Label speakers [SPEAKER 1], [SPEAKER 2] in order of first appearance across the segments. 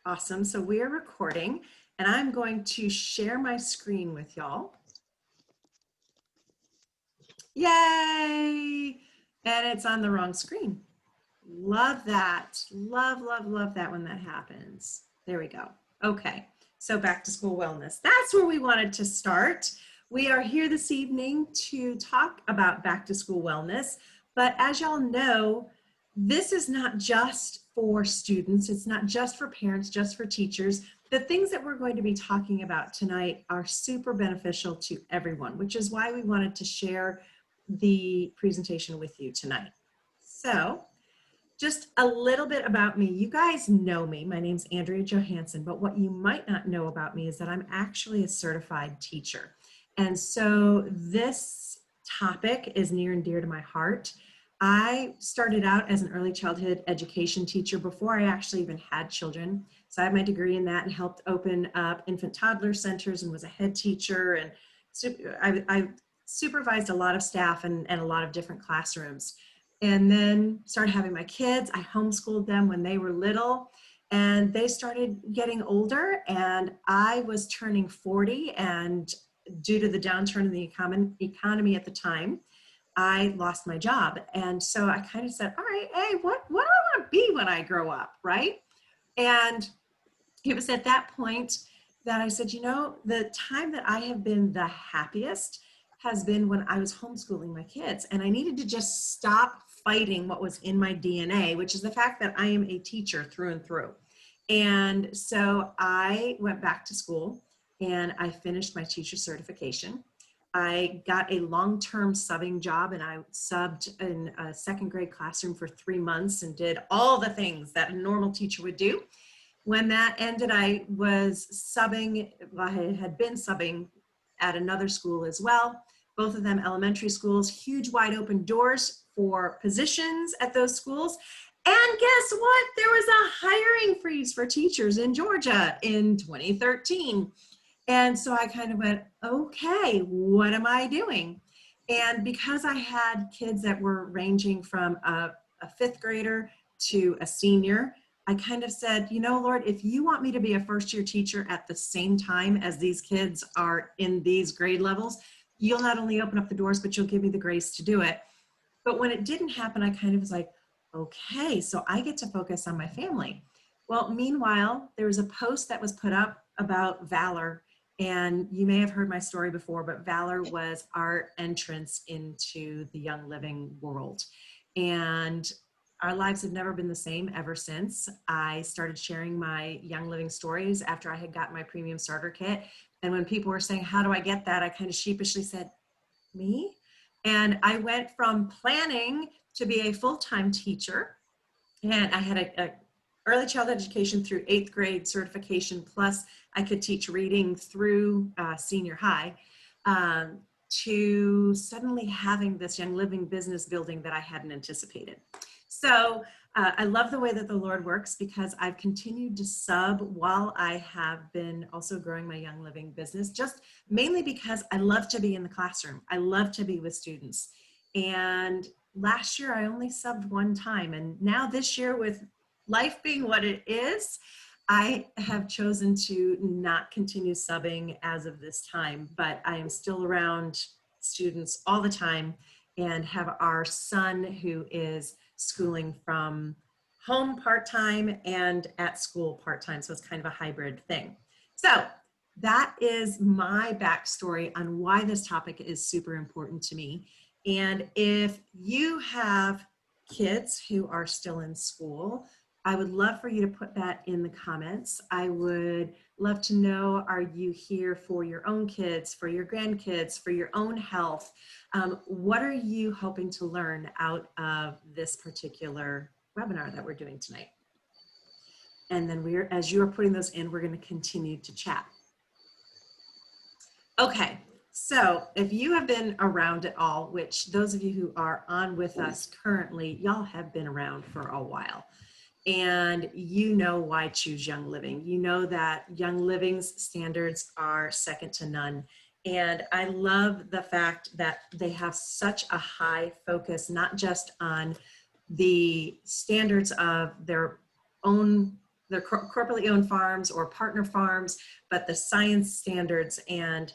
[SPEAKER 1] Awesome. So we are recording and I'm going to share my screen with y'all. Yay! And it's on the wrong screen. Love that. Love that when that happens. There we go. Okay. So back to school wellness. That's where we wanted to start. We are here this evening to talk about back to school wellness. But as y'all know, this is not just for students. It's not just for parents, just for teachers. The things that we're going to be talking about tonight are super beneficial to everyone, which is why we wanted to share the presentation with you tonight. So just a little bit about me. You guys know me. My name's Andrea Johansson, but what you might not know about me is that I'm actually a certified teacher. And so this topic is near and dear to my heart. I started out as an early childhood education teacher before I actually even had children. So I have my degree in that and helped open up infant toddler centers and was a head teacher. And I supervised a lot of staff and a lot of different classrooms. And then started having my kids. I homeschooled them when they were little and they started getting older, and I was turning 40, and due to the downturn in the economy at the time, I lost my job. And so I kind of said, all right, hey, what do I want to be when I grow up, right? And it was at that point that I said, the time that I have been the happiest has been when I was homeschooling my kids, and I needed to just stop fighting what was in my DNA, which is the fact that I am a teacher through and through. And so I went back to school and I finished my teacher certification. I got a long-term subbing job, and I subbed in a second grade classroom for 3 months and did all the things that a normal teacher would do. When that ended, I was subbing, I had been subbing at another school as well, both of them elementary schools, huge wide open doors for positions at those schools. And guess what? There was a hiring freeze for teachers in Georgia in 2013. And so I kind of went, okay, what am I doing? And because I had kids that were ranging from a fifth grader to a senior, I kind of said, Lord, if you want me to be a first-year teacher at the same time as these kids are in these grade levels, you'll not only open up the doors, but you'll give me the grace to do it. But when it didn't happen, I kind of was like, okay, so I get to focus on my family. Well, meanwhile, there was a post that was put up about Valor, and you may have heard my story before, but Valor was our entrance into the Young Living world. And our lives have never been the same ever since. I started sharing my Young Living stories after I had gotten my premium starter kit. And when people were saying, how do I get that? I kind of sheepishly said, me? And I went from planning to be a full-time teacher. And I had a early childhood education through 8th grade certification, plus I could teach reading through senior high, to suddenly having this Young Living business building that I hadn't anticipated. So I love the way that the Lord works, because I've continued to sub while I have been also growing my Young Living business, just mainly because I love to be in the classroom. I love to be with students. And last year I only subbed one time. And now this year, with life being what it is, I have chosen to not continue subbing as of this time, but I am still around students all the time and have our son who is schooling from home part-time and at school part-time. So it's kind of a hybrid thing. So that is my backstory on why this topic is super important to me. And if you have kids who are still in school, I would love for you to put that in the comments. I would love to know, are you here for your own kids, for your grandkids, for your own health? What are you hoping to learn out of this particular webinar that we're doing tonight? And then as you are putting those in, we're going to continue to chat. Okay, so if you have been around at all, which those of you who are on with us currently, y'all have been around for a while. And you know why choose Young Living. You know that Young Living's standards are second to none. And I love the fact that they have such a high focus, not just on the standards of their own they're corporately owned farms or partner farms, but the science standards and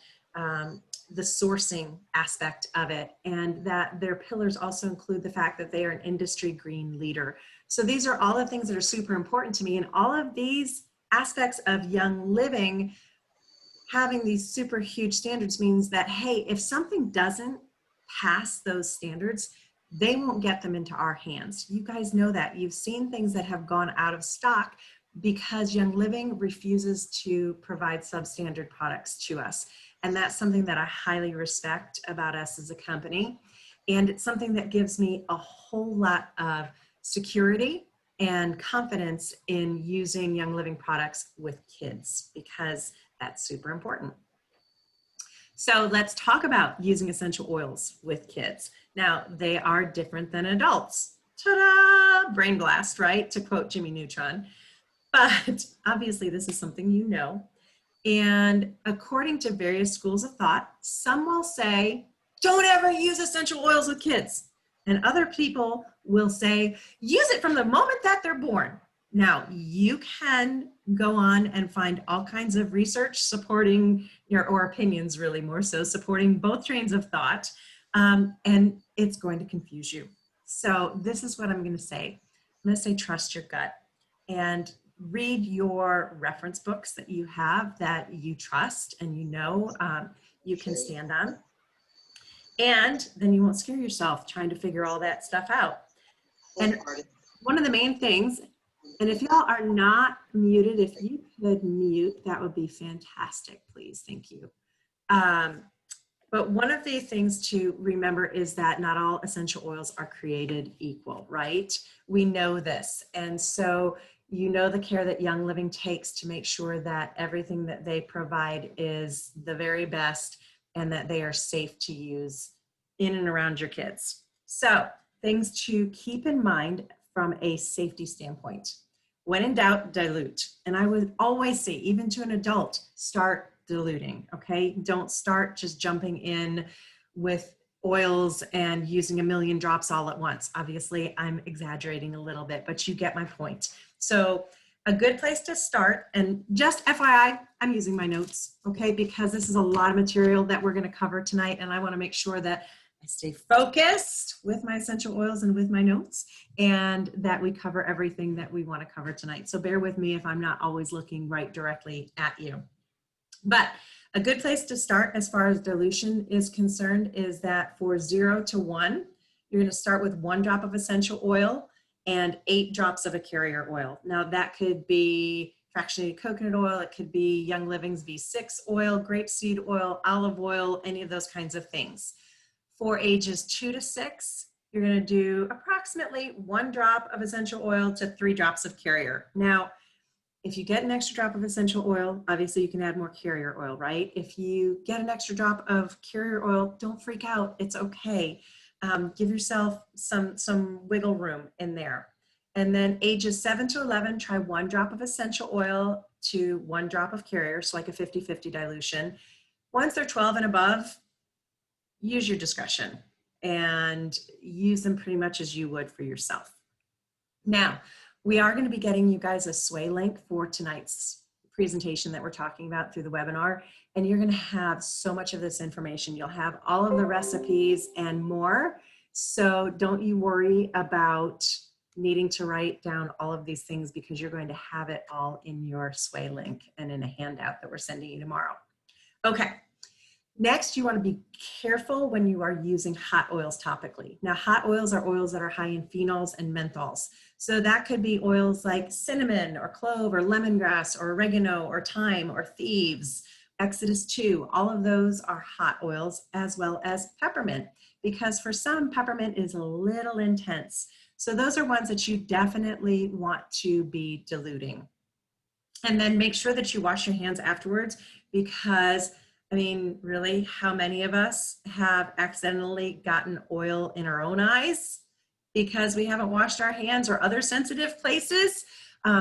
[SPEAKER 1] the sourcing aspect of it, and that their pillars also include the fact that they are an industry green leader. So these are all the things that are super important to me, and all of these aspects of Young Living having these super huge standards means that, hey, if something doesn't pass those standards, they won't get them into our hands. You guys know that. You've seen things that have gone out of stock because Young Living refuses to provide substandard products to us. And that's something that I highly respect about us as a company. And it's something that gives me a whole lot of security and confidence in using Young Living products with kids, because that's super important. So let's talk about using essential oils with kids. Now, they are different than adults. Ta-da! Brain blast, right? To quote Jimmy Neutron. But obviously, this is something you know. And according to various schools of thought, some will say, don't ever use essential oils with kids. And other people will say, use it from the moment that they're born. Now, you can go on and find all kinds of research supporting or opinions, really more so, supporting both trains of thought, and it's going to confuse you. So this is what I'm going to say. I'm going to say trust your gut and read your reference books that you have that you trust and you know you can stand on. And then you won't scare yourself trying to figure all that stuff out. And one of the main things, and if y'all are not muted, if you could mute, that would be fantastic, please. Thank you. But one of the things to remember is that not all essential oils are created equal, right? We know this. And so you know the care that Young Living takes to make sure that everything that they provide is the very best and that they are safe to use in and around your kids. So things to keep in mind from a safety standpoint. When in doubt, dilute. And I would always say, even to an adult, start diluting, okay? Don't start just jumping in with oils and using a million drops all at once. Obviously, I'm exaggerating a little bit, but you get my point. So a good place to start, and just FYI, I'm using my notes, okay? Because this is a lot of material that we're gonna cover tonight, and I wanna make sure that I stay focused with my essential oils and with my notes, and that we cover everything that we want to cover tonight. So bear with me if I'm not always looking right directly at you. But a good place to start as far as dilution is concerned is that for 0 to 1, you're going to start with 1 drop of essential oil and 8 drops of a carrier oil. Now that could be fractionated coconut oil, it could be Young Living's V6 oil, grapeseed oil, olive oil, any of those kinds of things. For ages 2 to 6, you're going to do approximately 1 drop of essential oil to 3 drops of carrier. Now, if you get an extra drop of essential oil, obviously you can add more carrier oil, right? If you get an extra drop of carrier oil, don't freak out. It's okay. Give yourself some wiggle room in there. And then ages 7 to 11, try 1 drop of essential oil to 1 drop of carrier, so like a 50-50 dilution. Once they're 12 and above, use your discretion and use them pretty much as you would for yourself. Now, we are going to be getting you guys a sway link for tonight's presentation that we're talking about through the webinar, and you're going to have so much of this information. You'll have all of the recipes and more, so don't you worry about needing to write down all of these things, because you're going to have it all in your sway link and in a handout that we're sending you tomorrow. Okay. Next, you want to be careful when you are using hot oils topically. Now, hot oils are oils that are high in phenols and menthols. So that could be oils like cinnamon or clove or lemongrass or oregano or thyme or thieves, Exodus 2. All of those are hot oils, as well as peppermint, because for some, peppermint is a little intense. So those are ones that you definitely want to be diluting. And then make sure that you wash your hands afterwards, because I mean, really, how many of us have accidentally gotten oil in our own eyes because we haven't washed our hands or other sensitive places?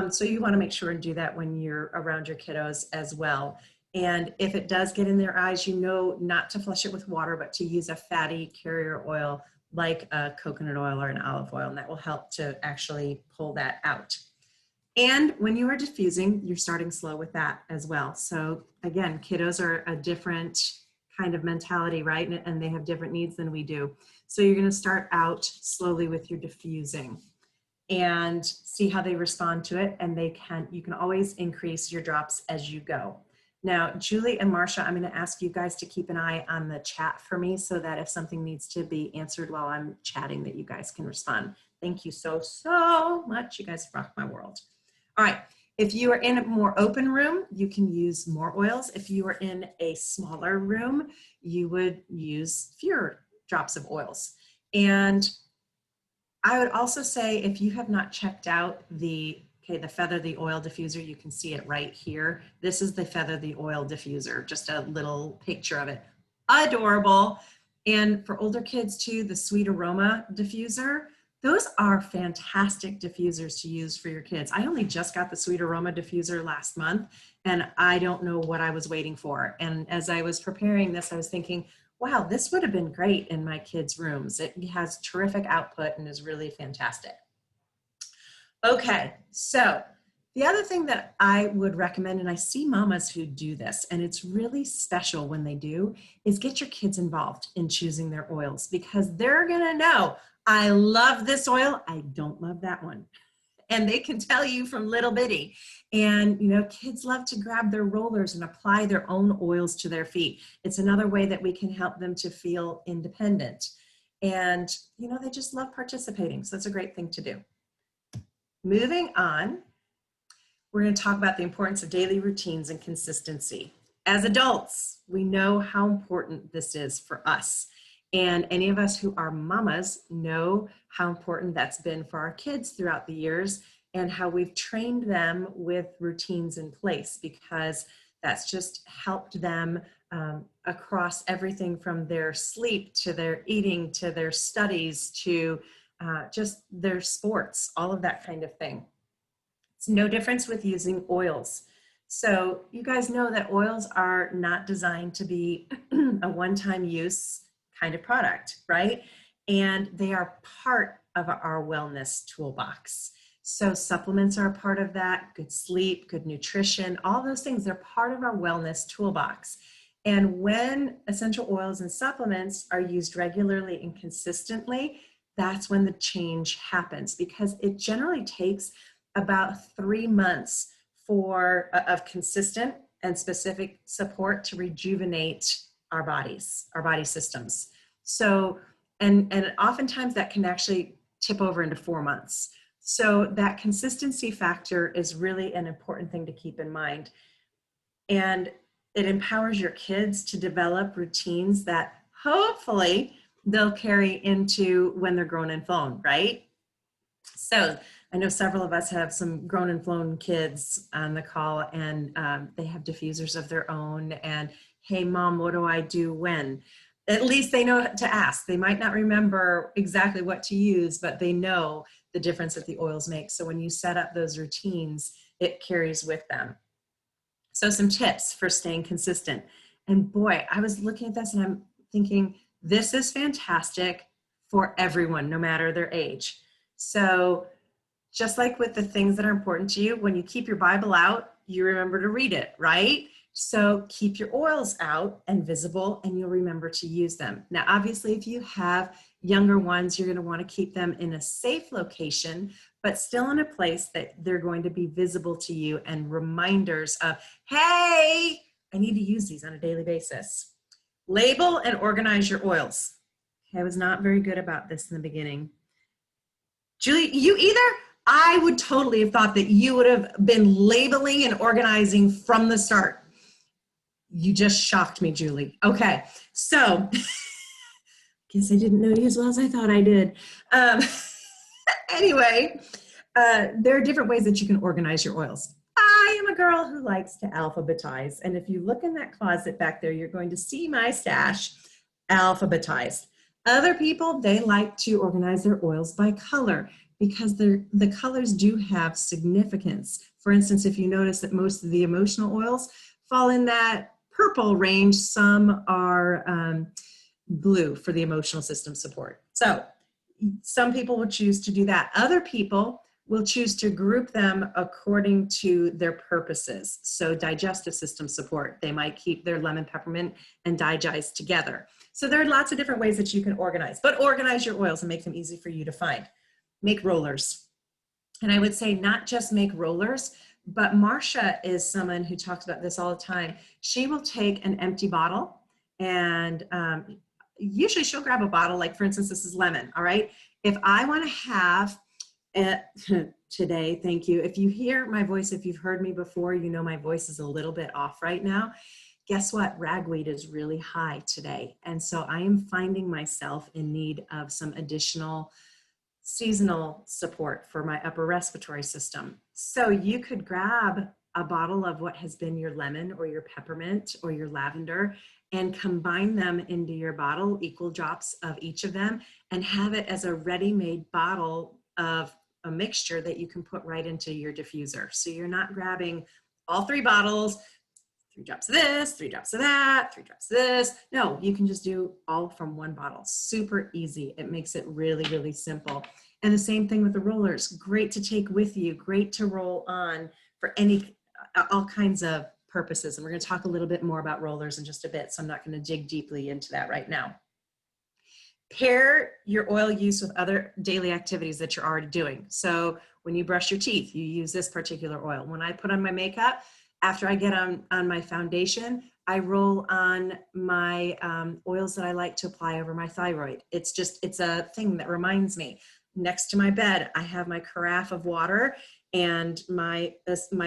[SPEAKER 1] So you want to make sure and do that when you're around your kiddos as well. And if it does get in their eyes, you know not to flush it with water, but to use a fatty carrier oil like a coconut oil or an olive oil, and that will help to actually pull that out. And when you are diffusing, you're starting slow with that as well. So again, kiddos are a different kind of mentality, right? And they have different needs than we do. So you're going to start out slowly with your diffusing and see how they respond to it. And you can always increase your drops as you go. Now, Julie and Marcia, I'm going to ask you guys to keep an eye on the chat for me so that if something needs to be answered while I'm chatting, that you guys can respond. Thank you so, so much. You guys rock my world. All right. If you are in a more open room, you can use more oils. If you are in a smaller room, you would use fewer drops of oils. And I would also say, if you have not checked out the Feather the Oil diffuser, you can see it right here. This is the Feather the Oil diffuser, just a little picture of it. Adorable. And for older kids too, the Sweet Aroma diffuser, those are fantastic diffusers to use for your kids. I only just got the Sweet Aroma diffuser last month, and I don't know what I was waiting for. And as I was preparing this, I was thinking, wow, this would have been great in my kids' rooms. It has terrific output and is really fantastic. Okay, so the other thing that I would recommend, and I see mamas who do this, and it's really special when they do, is get your kids involved in choosing their oils, because they're gonna know, I love this oil, I don't love that one. And they can tell you from little bitty. And you know, kids love to grab their rollers and apply their own oils to their feet. It's another way that we can help them to feel independent. And you know, they just love participating. So it's a great thing to do. Moving on, we're going to talk about the importance of daily routines and consistency. As adults, we know how important this is for us. And any of us who are mamas know how important that's been for our kids throughout the years, and how we've trained them with routines in place, because that's just helped them across everything from their sleep to their eating to their studies to just their sports, all of that kind of thing. It's no difference with using oils. So you guys know that oils are not designed to be a one-time use kind of product, right? And they are part of our wellness toolbox. So supplements are a part of that, good sleep, good nutrition, all those things, they're part of our wellness toolbox. And when essential oils and supplements are used regularly and consistently, that's when the change happens, because it generally takes about 3 months of consistent and specific support to rejuvenate our bodies, our body systems. So, and oftentimes that can actually tip over into 4 months. So that consistency factor is really an important thing to keep in mind. And it empowers your kids to develop routines that hopefully they'll carry into when they're grown and flown, right? So I know several of us have some grown and flown kids on the call, and they have diffusers of their own. And hey, mom, what do I do when? At least they know to ask. They might not remember exactly what to use, but they know the difference that the oils make. So when you set up those routines, it carries with them. So some tips for staying consistent. And boy, I was looking at this and I'm thinking, this is fantastic for everyone, no matter their age. So just like with the things that are important to you, when you keep your Bible out, you remember to read it, right? So keep your oils out and visible, and you'll remember to use them. Now, obviously, if you have younger ones, you're going to want to keep them in a safe location, but still in a place that they're going to be visible to you, and reminders of, hey, I need to use these on a daily basis. Label and organize your oils. I was not very good about this in the beginning. Julie, you either? I would totally have thought that you would have been labeling and organizing from the start. You just shocked me, Julie. Okay, so guess I didn't know you as well as I thought I did. Anyway, there are different ways that you can organize your oils. I am a girl who likes to alphabetize, and if you look in that closet back there, you're going to see my stash alphabetized. Other people, they like to organize their oils by color, because the colors do have significance. For instance, if you notice that most of the emotional oils fall in that purple range, some are blue for the emotional system support. So some people will choose to do that. Other people we'll choose to group them according to their purposes. So digestive system support, they might keep their lemon peppermint and digest together. So there are lots of different ways that you can organize, but organize your oils and make them easy for you to find. Make rollers. And I would say not just make rollers, but Marcia is someone who talks about this all the time. She will take an empty bottle and usually she'll grab a bottle, like for instance, this is lemon, all right? If I want to have today, thank you. If you hear my voice, if you've heard me before, you know my voice is a little bit off right now. Guess what? Ragweed is really high today. And so I am finding myself in need of some additional seasonal support for my upper respiratory system. So you could grab a bottle of what has been your lemon or your peppermint or your lavender and combine them into your bottle, equal drops of each of them, and have it as a ready-made bottle of a mixture that you can put right into your diffuser. So you're not grabbing all 3 bottles, 3 drops of this, 3 drops of that, 3 drops of this. No, you can just do all from one bottle. Super easy. It makes it really, really simple. And the same thing with the rollers. Great to take with you, great to roll on for all kinds of purposes. And we're going to talk a little bit more about rollers in just a bit, so I'm not going to dig deeply into that right now. Pair your oil use with other daily activities that you're already doing. So when you brush your teeth, you use this particular oil. When I put on my makeup, after I get on my foundation, I roll on my oils that I like to apply over my thyroid. It's a thing that reminds me. Next to my bed, I have my carafe of water and my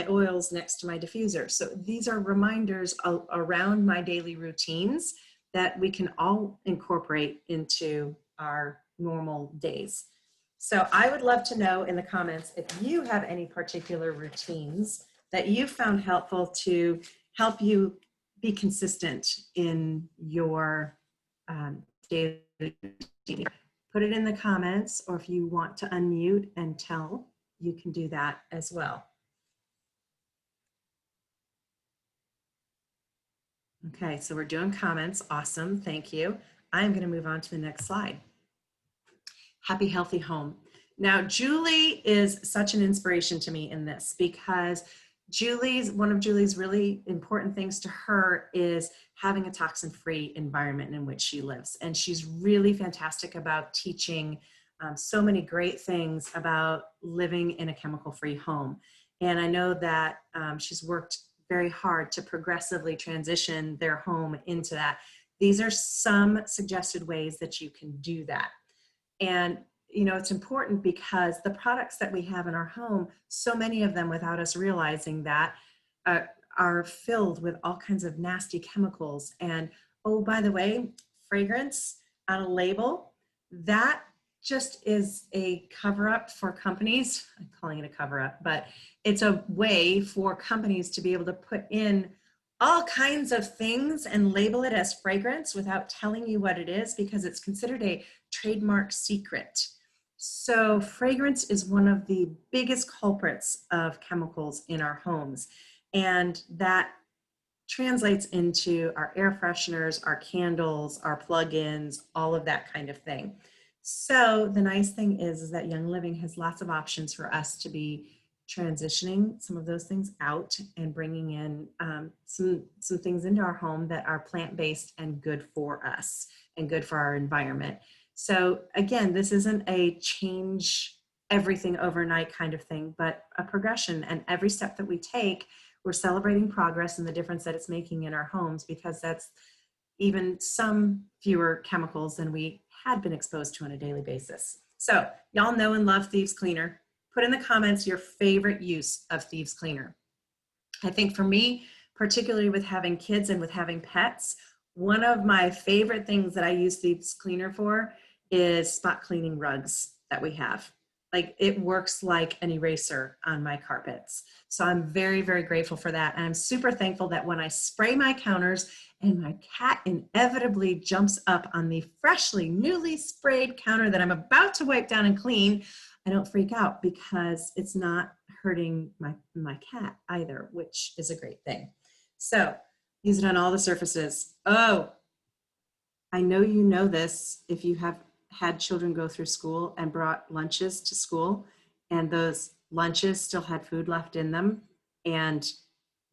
[SPEAKER 1] oils next to my diffuser. So these are reminders around my daily routines that we can all incorporate into our normal days. So I would love to know in the comments if you have any particular routines that you found helpful to help you be consistent in your daily routine. Put it in the comments, or if you want to unmute and tell, you can do that as well. Okay, so we're doing comments. Awesome, thank you. I'm going to move on to the next slide. Happy, healthy home. Now, Julie is such an inspiration to me in this because one of Julie's really important things to her is having a toxin-free environment in which she lives. And she's really fantastic about teaching so many great things about living in a chemical-free home. And I know that she's worked very hard to progressively transition their home into that. These are some suggested ways that you can do that. And you know, it's important because the products that we have in our home, so many of them without us realizing that, are filled with all kinds of nasty chemicals. And oh, by the way, fragrance on a label, that just is a cover-up for companies. I'm calling it a cover-up, but it's a way for companies to be able to put in all kinds of things and label it as fragrance without telling you what it is, because it's considered a trademark secret. So fragrance is one of the biggest culprits of chemicals in our homes. And that translates into our air fresheners, our candles, our plug-ins, all of that kind of thing. So the nice thing is that Young Living has lots of options for us to be transitioning some of those things out and bringing in some things into our home that are plant-based and good for us and good for our environment. So again, this isn't a change everything overnight kind of thing, but a progression. And every step that we take, we're celebrating progress and the difference that it's making in our homes, because that's even some fewer chemicals than we had been exposed to on a daily basis. So y'all know and love Thieves Cleaner. Put in the comments your favorite use of Thieves Cleaner. I think for me, particularly with having kids and with having pets, one of my favorite things that I use Thieves Cleaner for is spot cleaning rugs that we have. Like, it works like an eraser on my carpets. So I'm very, very grateful for that. And I'm super thankful that when I spray my counters and my cat inevitably jumps up on the freshly, newly sprayed counter that I'm about to wipe down and clean, I don't freak out because it's not hurting my cat either, which is a great thing. So use it on all the surfaces. Oh, I know you know this if you have had children go through school and brought lunches to school. and those lunches still had food left in them and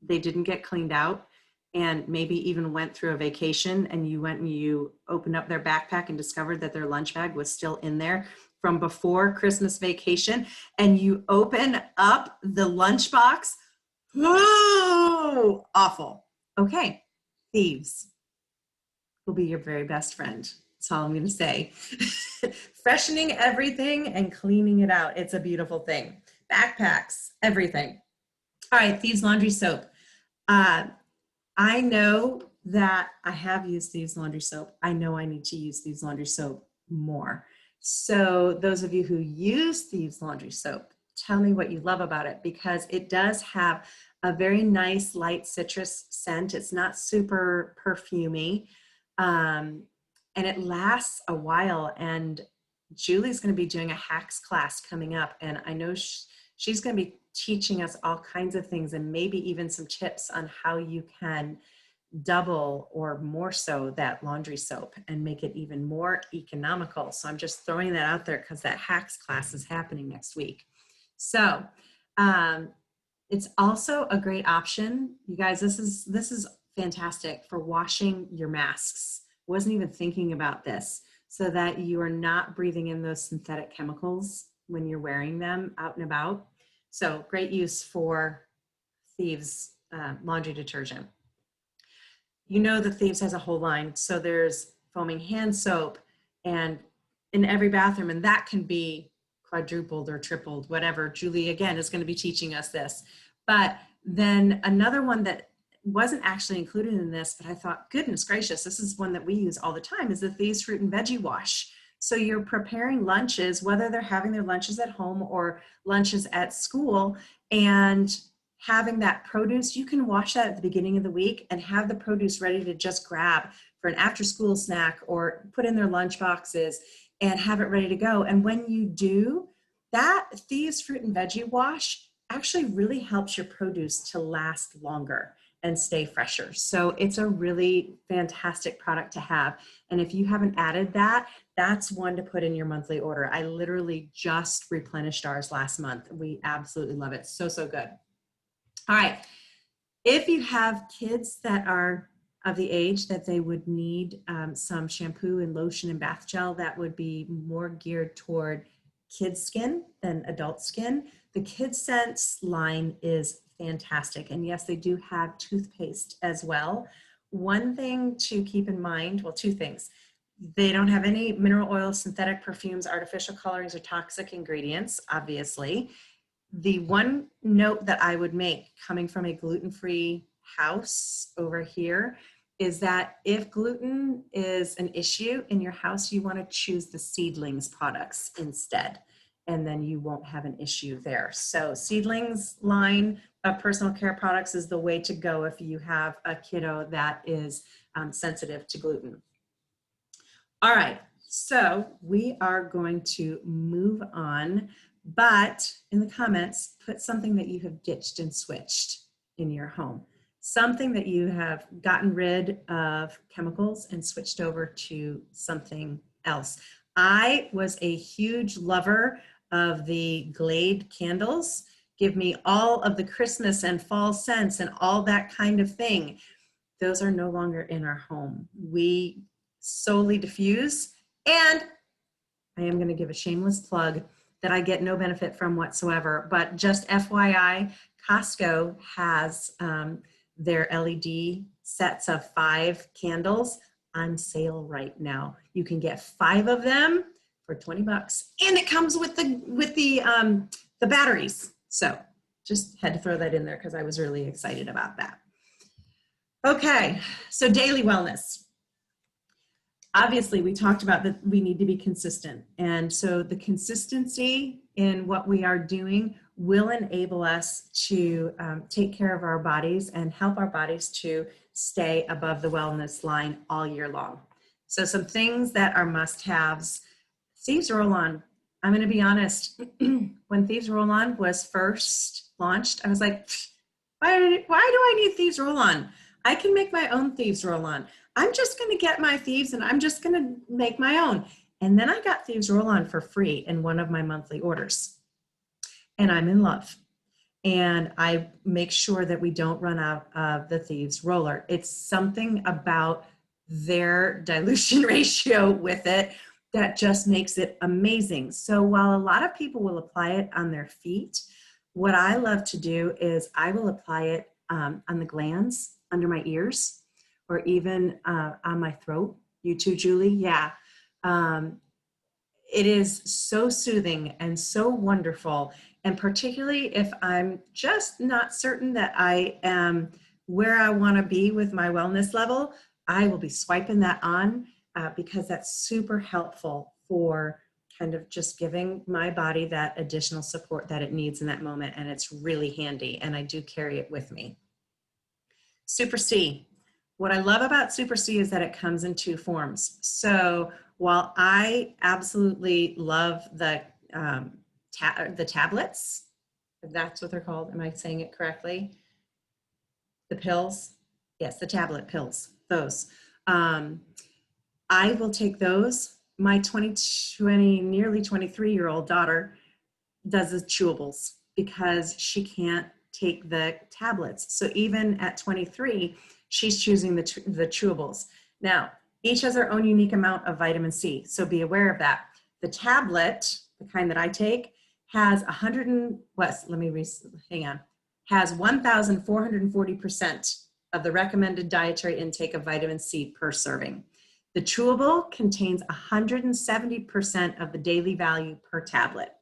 [SPEAKER 1] they didn't get cleaned out, and maybe even went through a vacation, and you went and you opened up their backpack and discovered that their lunch bag was still in there from before Christmas vacation, and you open up the lunchbox, oh, awful. Okay, thieves will be your very best friend. That's all I'm going to say. Freshening everything and cleaning it out. It's a beautiful thing. Backpacks, everything. All right, Thieves Laundry Soap. I know that I have used Thieves Laundry Soap. I know I need to use Thieves Laundry Soap more. So those of you who use Thieves Laundry Soap, tell me what you love about it, because it does have a very nice light citrus scent. It's not super perfumey, and it lasts a while. And Julie's going to be doing a hacks class coming up, and I know she's going to be teaching us all kinds of things, and maybe even some tips on how you can double or more so that laundry soap and make it even more economical. So I'm just throwing that out there because that hacks class is happening next week. So it's also a great option, you guys. This is fantastic for washing your masks. Wasn't even thinking about this, so that you are not breathing in those synthetic chemicals when you're wearing them out and about. So great use for Thieves laundry detergent. You know that Thieves has a whole line. So there's foaming hand soap and in every bathroom, and that can be quadrupled or tripled, whatever. Julie, again, is going to be teaching us this. But then another one that wasn't actually included in this, but I thought, goodness gracious, this is one that we use all the time, is the Thieves Fruit and Veggie Wash. So you're preparing lunches, whether they're having their lunches at home or lunches at school, and having that produce, you can wash that at the beginning of the week and have the produce ready to just grab for an after school snack or put in their lunch boxes and have it ready to go. And when you do, that Thieves Fruit and Veggie Wash actually really helps your produce to last longer and stay fresher. So it's a really fantastic product to have. And if you haven't added that, that's one to put in your monthly order. I literally just replenished ours last month. We absolutely love it. So, so good. All right. If you have kids that are of the age that they would need some shampoo and lotion and bath gel that would be more geared toward kids' skin than adult skin, the Kids Sense line is fantastic. And yes, they do have toothpaste as well. One thing to keep in mind, well, two things. They don't have any mineral oil, synthetic perfumes, artificial colorings, or toxic ingredients, obviously. The one note that I would make coming from a gluten-free house over here is that if gluten is an issue in your house, you want to choose the Seedlings products instead, and then you won't have an issue there. So Seedlings line of personal care products is the way to go if you have a kiddo that is sensitive to gluten. All right, so we are going to move on, but in the comments, put something that you have ditched and switched in your home. Something that you have gotten rid of chemicals and switched over to something else. I was a huge lover of the Glade candles. Give me all of the Christmas and fall scents and all that kind of thing. Those are no longer in our home. We solely diffuse, and I am going to give a shameless plug that I get no benefit from whatsoever, but just FYI, Costco has their LED sets of 5 candles on sale right now. You can get 5 of them for 20 bucks, and it comes with the batteries. So just had to throw that in there because I was really excited about that. Okay, so daily wellness. Obviously, we talked about that we need to be consistent. And so the consistency in what we are doing will enable us to take care of our bodies and help our bodies to stay above the wellness line all year long. So some things that are must-haves. Thieves Roll-On. I'm going to be honest. When Thieves Roll-On was first launched, I was like, why do I need Thieves Roll-On? I can make my own Thieves Roll-On. I'm just going to get my Thieves and I'm just going to make my own. And then I got Thieves Roll-On for free in one of my monthly orders. and I'm in love. And I make sure that we don't run out of the thieves roller. It's something about their dilution ratio with it that just makes it amazing. So while a lot of people will apply it on their feet, what I love to do is I will apply it on the glands under my ears, or even on my throat. You too, Julie? Yeah. Um, it is so soothing and so wonderful. And particularly if I'm just not certain that I am where I want to be with my wellness level, I will be swiping that on because that's super helpful for kind of just giving my body that additional support that it needs in that moment. And it's really handy. And I do carry it with me. Super C. What I love about Super C is that it comes in two forms. So while I absolutely love the tablets, if that's what they're called, am I saying it correctly? The pills? Yes, the tablet pills, those. I will take those. My 20, nearly 23-year-old daughter does the chewables because she can't take the tablets. So even at 23, she's choosing the chewables. Now, each has their own unique amount of vitamin C, so be aware of that. The tablet, the kind that I take, has 1,440% of the recommended dietary intake of vitamin C per serving. The chewable contains 170% of the daily value per tablet.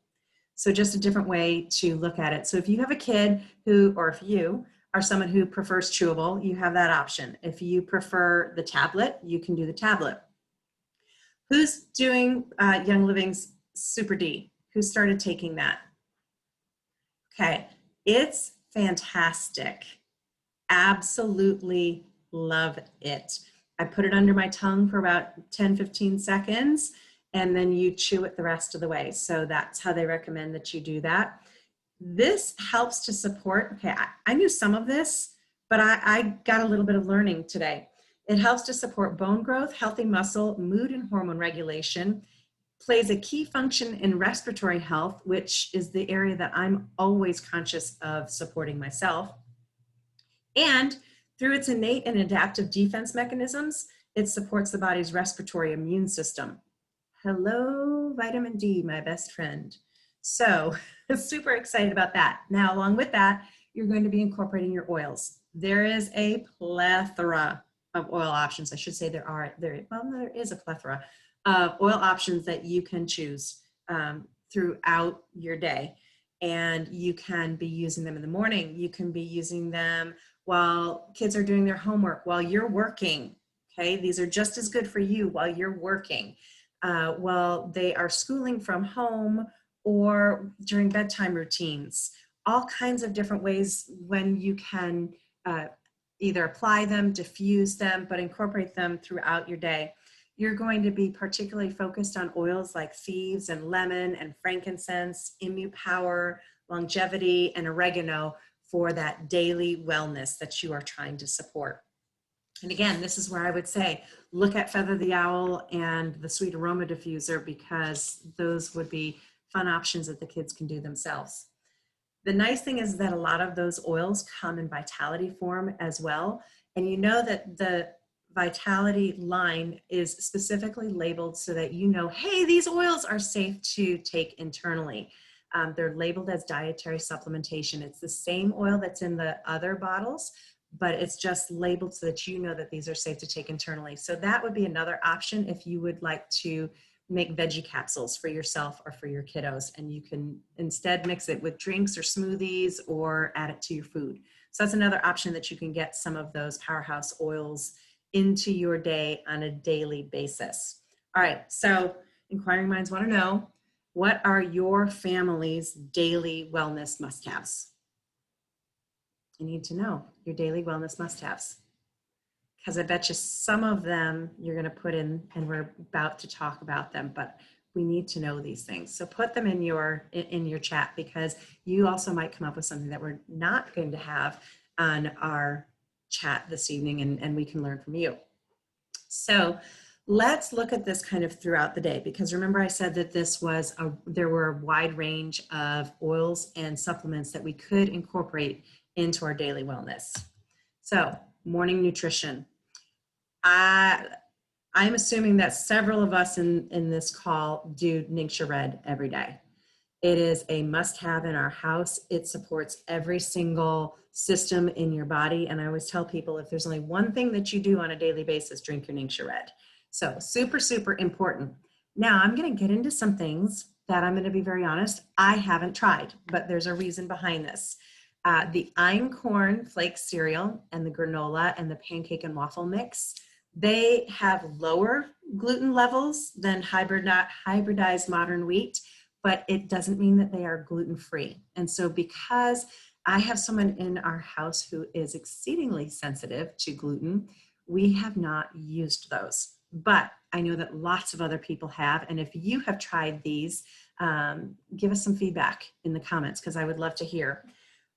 [SPEAKER 1] So just a different way to look at it. So if you have a kid who, or if you are someone who prefers chewable, you have that option. If you prefer the tablet, you can do the tablet. Who's doing Young Living's Super D? Who started taking that? Okay, it's fantastic. Absolutely love it. I put it under my tongue for about 10, 15 seconds, and then you chew it the rest of the way. So that's how they recommend that you do that. This helps to support, okay, I knew some of this, but I got a little bit of learning today. It helps to support bone growth, healthy muscle, mood and hormone regulation, plays a key function in respiratory health, which is the area that I'm always conscious of supporting myself. And through its innate and adaptive defense mechanisms, it supports the body's respiratory immune system. Hello, vitamin D, my best friend. So super excited about that. Now, along with that, you're going to be incorporating your oils. There is a plethora of oil options. I should say there is a plethora of oil options that you can choose throughout your day. And you can be using them in the morning. You can be using them while kids are doing their homework, while you're working. Okay, these are just as good for you while you're working. While they are schooling from home or during bedtime routines, all kinds of different ways when you can either apply them, diffuse them, but incorporate them throughout your day. You're going to be particularly focused on oils like thieves and lemon and frankincense, immune power, longevity, and oregano for that daily wellness that you are trying to support. And again, this is where I would say, look at Feather the Owl and the Sweet Aroma Diffuser, because those would be fun options that the kids can do themselves. The nice thing is that a lot of those oils come in vitality form as well. And you know that the vitality line is specifically labeled so that you know, hey, these oils are safe to take internally. They're labeled as dietary supplementation. It's the same oil that's in the other bottles, but it's just labeled so that you know that these are safe to take internally. So that would be another option if you would like to make veggie capsules for yourself or for your kiddos, and you can instead mix it with drinks or smoothies or add it to your food. So that's another option that you can get some of those powerhouse oils into your day on a daily basis. All right, so inquiring minds want to know, what are your family's daily wellness must-haves? You need to know your daily wellness must-haves, because I bet you some of them you're going to put in, and we're about to talk about them, but we need to know these things. So put them in your chat, because you also might come up with something that we're not going to have on our chat this evening, and we can learn from you. So Let's look at this kind of throughout the day, because remember I said that there were a wide range of oils and supplements that we could incorporate into our daily wellness. So morning nutrition. I'm assuming that several of us in this call do Ningxia Red every day. It is a must-have in our house. It supports every single system in your body. And I always tell people, if there's only one thing that you do on a daily basis, drink your Ningxia Red. So super, super important. Now I'm going to get into some things that I'm going to be very honest, I haven't tried, but there's a reason behind this. The einkorn flake cereal and the granola and the pancake and waffle mix, they have lower gluten levels than hybridized modern wheat, but it doesn't mean that they are gluten-free. And so because I have someone in our house who is exceedingly sensitive to gluten, we have not used those. But I know that lots of other people have. And if you have tried these, give us some feedback in the comments, because I would love to hear.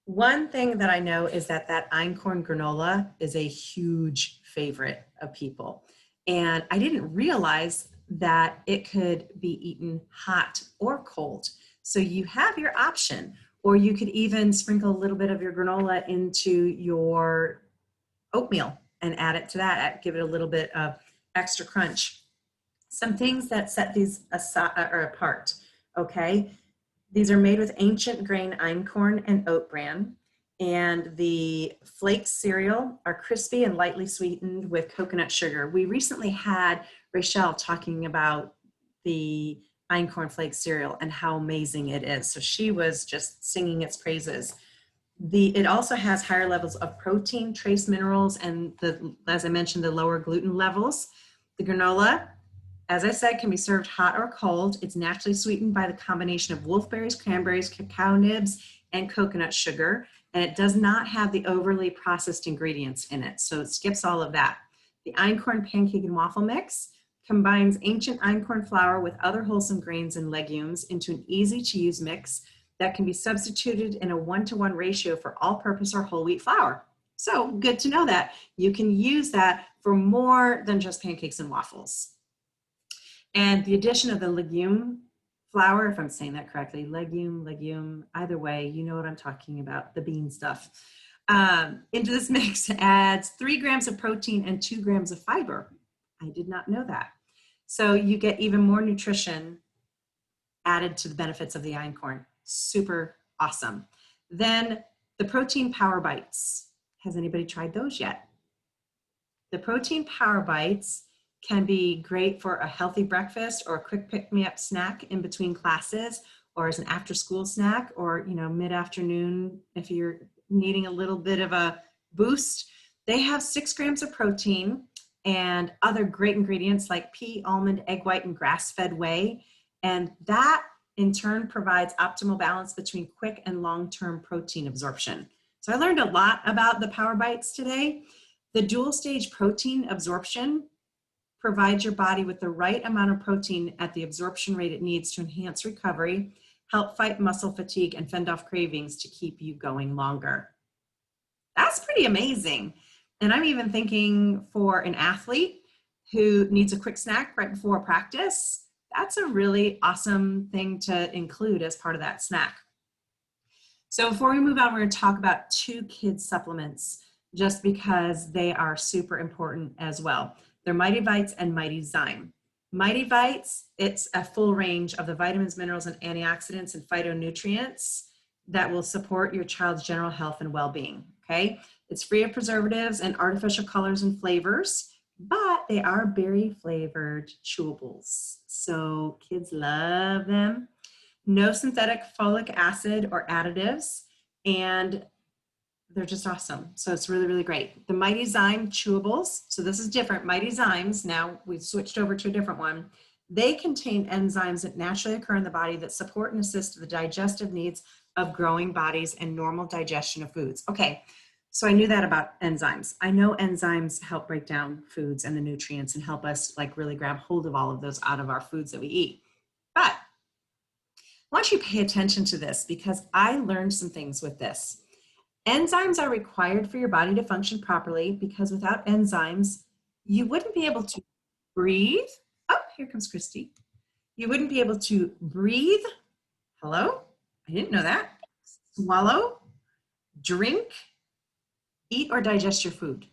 [SPEAKER 1] One thing that I know is that einkorn granola is a huge favorite of people. And I didn't realize that it could be eaten hot or cold. So you have your option, or you could even sprinkle a little bit of your granola into your oatmeal and add it to that, give it a little bit of extra crunch. Some things that set these apart, okay? These are made with ancient grain einkorn and oat bran, and the flake cereal are crispy and lightly sweetened with coconut sugar. We recently had Rachel talking about the einkorn flake cereal and how amazing it is. So she was just singing its praises. It also has higher levels of protein, trace minerals, and as I mentioned, the lower gluten levels. The granola, as I said, can be served hot or cold. It's naturally sweetened by the combination of wolfberries, cranberries, cacao nibs, and coconut sugar. And it does not have the overly processed ingredients in it. So it skips all of that. The einkorn pancake and waffle mix combines ancient einkorn flour with other wholesome grains and legumes into an easy to use mix that can be substituted in a 1-to-1 ratio for all-purpose or whole wheat flour. So good to know that. You can use that for more than just pancakes and waffles. And the addition of the legume flour, if I'm saying that correctly, legume, either way, you know what I'm talking about, the bean stuff, into this mix adds 3 grams of protein and 2 grams of fiber. I did not know that. So you get even more nutrition added to the benefits of the einkorn. Super awesome. Then the protein power bites. Has anybody tried those yet? The protein power bites can be great for a healthy breakfast or a quick pick-me-up snack in between classes, or as an after-school snack, or mid-afternoon if you're needing a little bit of a boost. They have 6 grams of protein and other great ingredients like pea, almond, egg white, and grass-fed whey. And that in turn provides optimal balance between quick and long-term protein absorption. So I learned a lot about the Power Bites today. The dual stage protein absorption provides your body with the right amount of protein at the absorption rate it needs to enhance recovery, help fight muscle fatigue, and fend off cravings to keep you going longer. That's pretty amazing. And I'm even thinking for an athlete who needs a quick snack right before practice, that's a really awesome thing to include as part of that snack. So before we move on, we're going to talk about 2 kids supplements just because they are super important as well. They're Mighty Vites and Mighty Zyme. Mighty Vites, it's a full range of the vitamins, minerals, and antioxidants and phytonutrients that will support your child's general health and well-being, okay? It's free of preservatives and artificial colors and flavors, but they are berry flavored chewables. So kids love them. No synthetic folic acid or additives, and they're just awesome. So it's really, really great. The Mighty Zyme chewables, so this is different. Mighty Zymes, now we've switched over to a different one. They contain enzymes that naturally occur in the body that support and assist the digestive needs of growing bodies and normal digestion of foods. Okay, so I knew that about enzymes. I know enzymes help break down foods and the nutrients and help us really grab hold of all of those out of our foods that we eat. But I want you to pay attention to this because I learned some things with this. Enzymes are required for your body to function properly because without enzymes, you wouldn't be able to breathe. Oh, here comes Christy. You wouldn't be able to breathe. Hello? I didn't know that. Swallow, drink, eat or digest your food.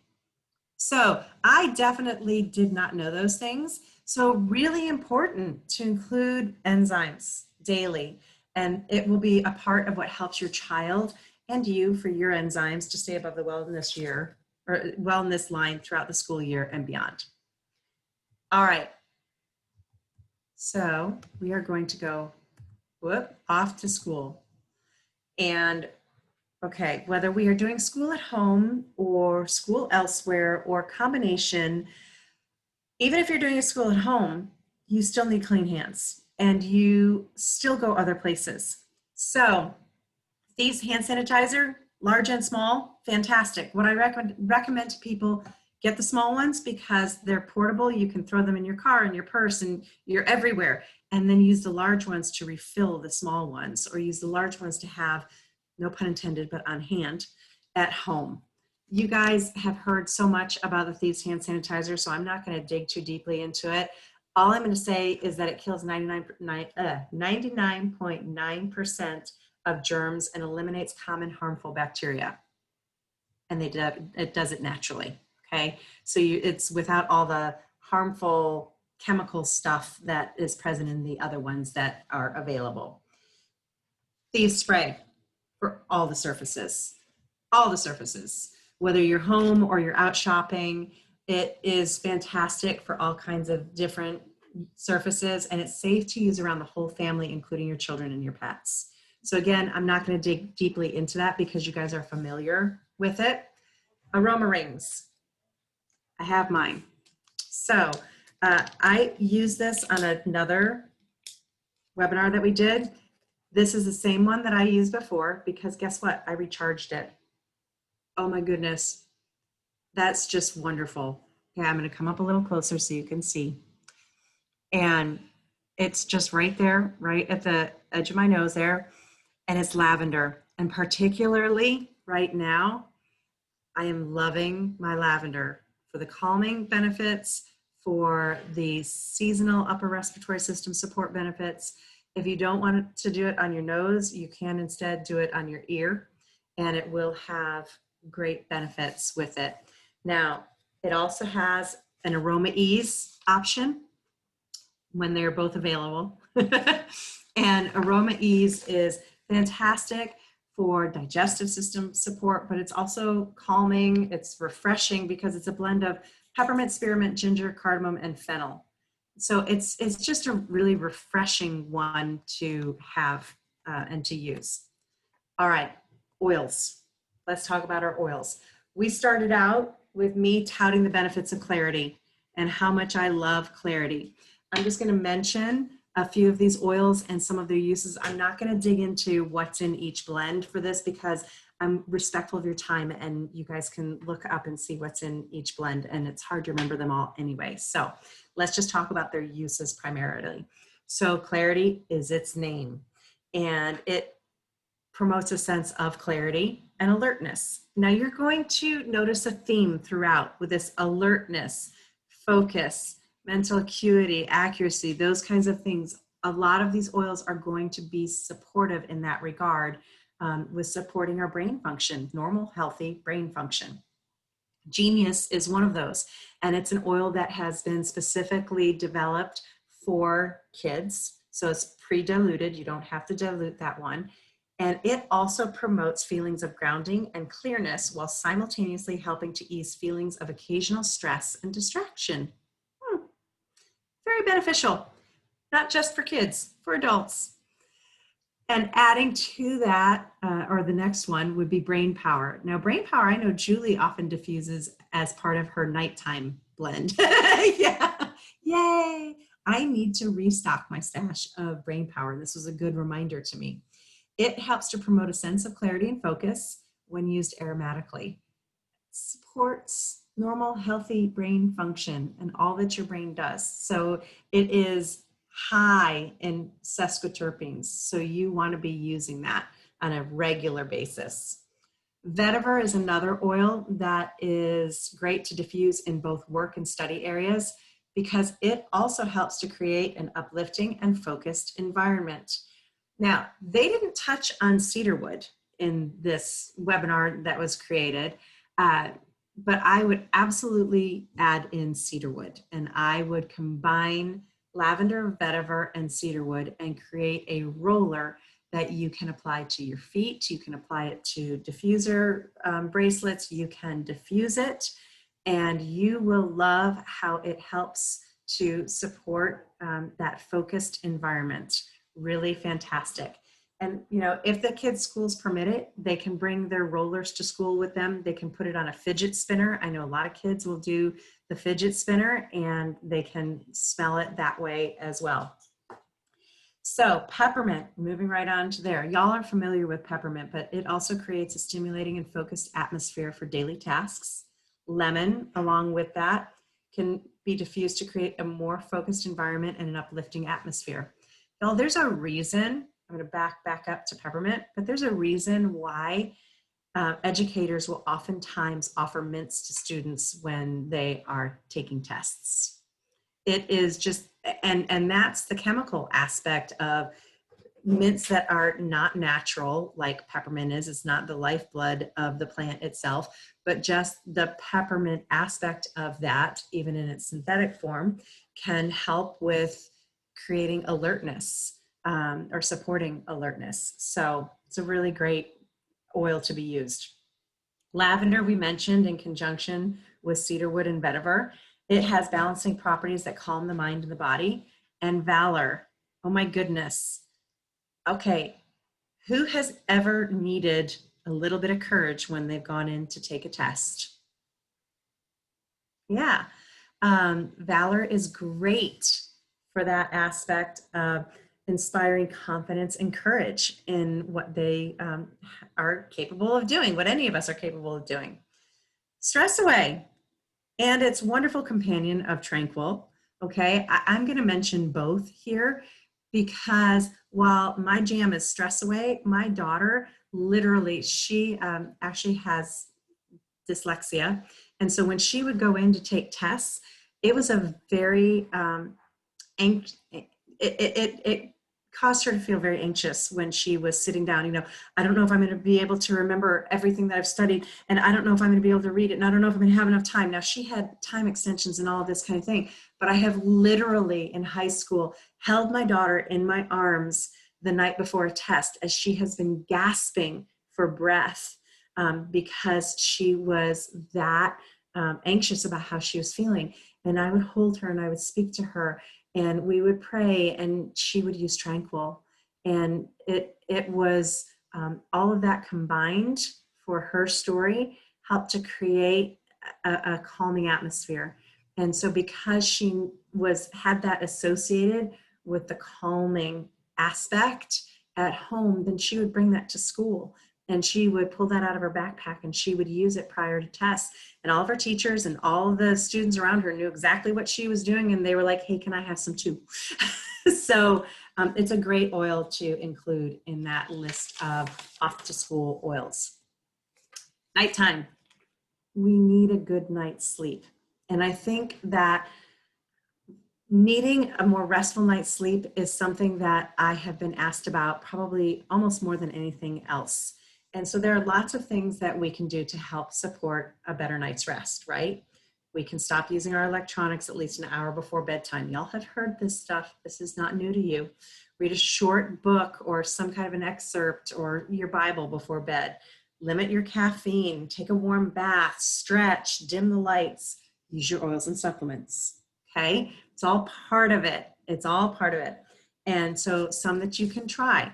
[SPEAKER 1] So I definitely did not know those things. So really important to include enzymes daily, and it will be a part of what helps your child and you for your enzymes to stay above the wellness year or wellness line throughout the school year and beyond. All right. So we are going to go off to school. And okay, whether we are doing school at home or school elsewhere or combination, even if you're doing a school at home, you still need clean hands and you still go other places. So these hand sanitizer, large and small, fantastic. What I recommend to people, get the small ones because they're portable. You can throw them in your car, in your purse, and you're everywhere. And then use the large ones to refill the small ones, or use the large ones to have, no pun intended, but on hand at home. You guys have heard so much about the Thieves hand sanitizer, so I'm not going to dig too deeply into it. All I'm going to say is that it kills 99.9% of germs and eliminates common harmful bacteria. And it does it naturally, okay? So it's without all the harmful chemical stuff that is present in the other ones that are available. Thieves spray for all the surfaces, whether you're home or you're out shopping. It is fantastic for all kinds of different surfaces, and it's safe to use around the whole family, including your children and your pets. So again, I'm not going to dig deeply into that because you guys are familiar with it. Aroma rings. I have mine. So I used this on another webinar that we did. This is the same one that I used before because guess what? I recharged it. Oh my goodness. That's just wonderful. Okay, I'm going to come up a little closer so you can see. And it's just right there, right at the edge of my nose there. And it's lavender. And particularly right now, I am loving my lavender for the calming benefits, for the seasonal upper respiratory system support benefits. If you don't want to do it on your nose, you can instead do it on your ear, and it will have great benefits with it. Now, it also has an aroma ease option when they're both available. And aroma ease is fantastic for digestive system support, but it's also calming, it's refreshing because it's a blend of peppermint, spearmint, ginger, cardamom, and fennel. So it's just a really refreshing one to have and to use. All right, oils. Let's talk about our oils. We started out with me touting the benefits of Clarity and how much I love Clarity. I'm just going to mention a few of these oils and some of their uses. I'm not going to dig into what's in each blend for this because I'm respectful of your time and you guys can look up and see what's in each blend, and it's hard to remember them all anyway. So let's just talk about their uses primarily. So Clarity is its name, and it promotes a sense of clarity and alertness. Now you're going to notice a theme throughout with this alertness, focus, mental acuity, accuracy, those kinds of things. A lot of these oils are going to be supportive in that regard with supporting our brain function, normal, healthy brain function. Genius is one of those, and it's an oil that has been specifically developed for kids. So it's pre-diluted. You don't have to dilute that one. And it also promotes feelings of grounding and clearness while simultaneously helping to ease feelings of occasional stress and distraction. Very beneficial, not just for kids, for adults. And adding to that, or the next one would be brain power. Now, brain power, I know Julie often diffuses as part of her nighttime blend. Yeah, yay. I need to restock my stash of brain power. This was a good reminder to me. It helps to promote a sense of clarity and focus when used aromatically. Supports normal, healthy brain function and all that your brain does. So it is high in sesquiterpenes, so you want to be using that on a regular basis. Vetiver is another oil that is great to diffuse in both work and study areas. because it also helps to create an uplifting and focused environment. Now, they didn't touch on cedarwood in this webinar that was created, but I would absolutely add in cedarwood, and I would combine lavender, vetiver, and cedarwood and create a roller that you can apply to your feet. You can apply it to diffuser bracelets. You can diffuse it, and you will love how it helps to support that focused environment. Really fantastic. And you know, if the kids' schools permit it, they can bring their rollers to school with them. They can put it on a fidget spinner. I know a lot of kids will do the fidget spinner, and they can smell it that way as well. So peppermint, moving right on to there. Y'all are familiar with peppermint, but it also creates a stimulating and focused atmosphere for daily tasks. Lemon, along with that, can be diffused to create a more focused environment and an uplifting atmosphere. Y'all, there's a reason, I'm going to back up to peppermint, but there's a reason why educators will oftentimes offer mints to students when they are taking tests. It is just, and that's the chemical aspect of mints that are not natural, like peppermint is. It's not the lifeblood of the plant itself, but just the peppermint aspect of that, even in its synthetic form, can help with creating alertness or supporting alertness. So it's a really great oil to be used. Lavender, we mentioned in conjunction with cedarwood and vetiver. It has balancing properties that calm the mind and the body. And valor, oh my goodness. Okay, who has ever needed a little bit of courage when they've gone in to take a test? Yeah, valor is great for that aspect of inspiring confidence and courage in what they are capable of doing, what any of us are capable of doing. Stress away, and its wonderful companion of tranquil. Okay, I'm going to mention both here because while my jam is stress away, my daughter literally, she actually has dyslexia. And so when she would go in to take tests, it was a very, it caused her to feel very anxious when she was sitting down. You know, I don't know if I'm going to be able to remember everything that I've studied, and I don't know if I'm going to be able to read it, and I don't know if I'm going to have enough time. Now, she had time extensions and all of this kind of thing, but I have literally in high school held my daughter in my arms the night before a test as she has been gasping for breath because she was that anxious about how she was feeling. And I would hold her and I would speak to her, and we would pray, and she would use Tranquil. And it was all of that combined for her story helped to create a calming atmosphere. And so because she had that associated with the calming aspect at home, then she would bring that to school. And she would pull that out of her backpack and she would use it prior to tests. And all of her teachers and all of the students around her knew exactly what she was doing. And they were like, hey, can I have some too? So it's a great oil to include in that list of off to school oils. Nighttime, we need a good night's sleep. And I think that needing a more restful night's sleep is something that I have been asked about probably almost more than anything else. And so there are lots of things that we can do to help support a better night's rest, right? We can stop using our electronics at least an hour before bedtime. Y'all have heard this stuff. This is not new to you. Read a short book or some kind of an excerpt or your Bible before bed. Limit your caffeine, take a warm bath, stretch, dim the lights, use your oils and supplements, okay? It's all part of it. It's all part of it. And so some that you can try.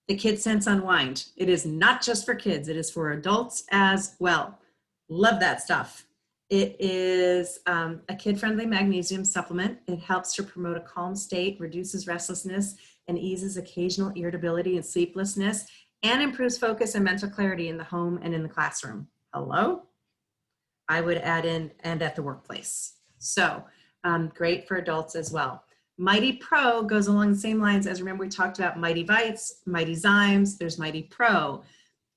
[SPEAKER 1] The Kid Sense Unwind. It is not just for kids. It is for adults as well. Love that stuff. It is a kid-friendly magnesium supplement. It helps to promote a calm state, reduces restlessness, and eases occasional irritability and sleeplessness, and improves focus and mental clarity in the home and in the classroom. Hello? I would add in and at the workplace. So great for adults as well. Mighty Pro goes along the same lines as, remember we talked about Mighty Vites, Mighty Zymes, there's Mighty Pro.